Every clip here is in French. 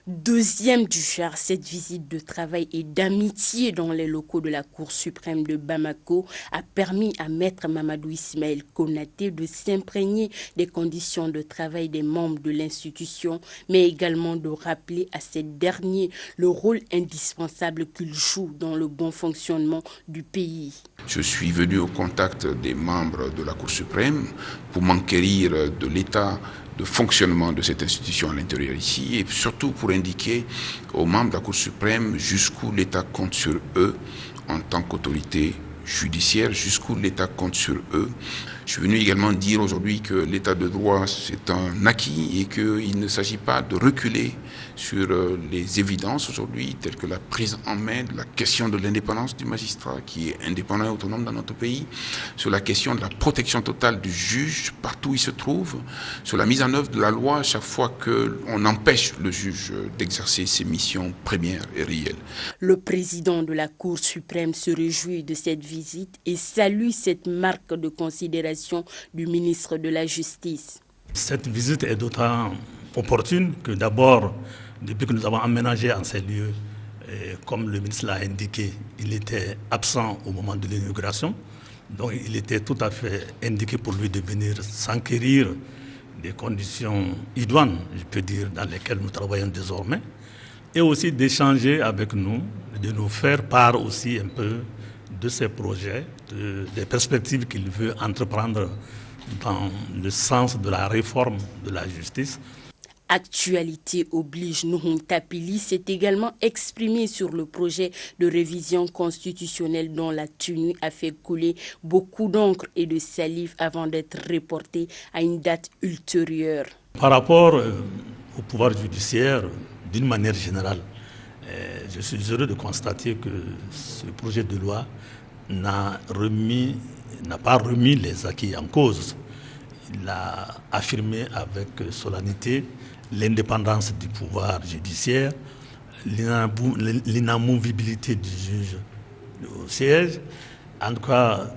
Deuxième du genre, cette visite de travail et d'amitié dans les locaux de la Cour suprême de Bamako a permis à Maître Mamadou Ismaël Konaté de s'imprégner des conditions de travail des membres de l'institution, mais également de rappeler à ces derniers le rôle indispensable qu'ils jouent dans le bon fonctionnement du pays. Je suis venu au contact des membres de la Cour suprême pour m'enquérir de l'état de fonctionnement de cette institution à l'intérieur ici et surtout pour indiquer aux membres de la Cour suprême jusqu'où l'État compte sur eux en tant qu'autorité judiciaire, jusqu'où l'État compte sur eux. Je suis venu également dire aujourd'hui que l'État de droit c'est un acquis et qu'il ne s'agit pas de reculer sur les évidences aujourd'hui telles que la prise en main de la question de l'indépendance du magistrat qui est indépendant et autonome dans notre pays, sur la question de la protection totale du juge partout où il se trouve, sur la mise en œuvre de la loi à chaque fois qu'on empêche le juge d'exercer ses missions premières et réelles. Le président de la Cour suprême se réjouit de cette visite et salue cette marque de considération du ministre de la Justice. Cette visite est d'autant opportune que d'abord, depuis que nous avons emménagé en ces lieux, comme le ministre l'a indiqué, il était absent au moment de l'inauguration. Donc il était tout à fait indiqué pour lui de venir s'enquérir des conditions idoines, je peux dire, dans lesquelles nous travaillons désormais, et aussi d'échanger avec nous, de nous faire part aussi un peu de ses projets, des perspectives qu'il veut entreprendre dans le sens de la réforme de la justice. Actualité oblige, Nuhum Tapili s'est également exprimé sur le projet de révision constitutionnelle dont la tenue a fait couler beaucoup d'encre et de salive avant d'être reportée à une date ultérieure. Par rapport au pouvoir judiciaire, d'une manière générale, je suis heureux de constater que ce projet de loi n'a pas remis les acquis en cause. Il a affirmé avec solennité l'indépendance du pouvoir judiciaire, l'inamovibilité du juge au siège. En tout cas,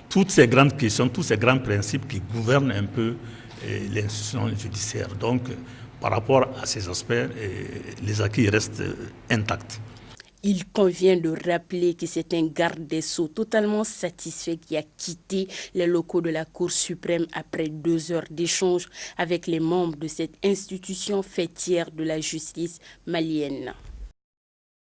toutes ces grandes questions, tous ces grands principes qui gouvernent un peu l'institution judiciaire. Donc, par rapport à ces aspects, les acquis restent intacts. Il convient de rappeler que c'est un garde des Sceaux totalement satisfait qui a quitté les locaux de la Cour suprême après 2 heures d'échange avec les membres de cette institution fêtière de la justice malienne.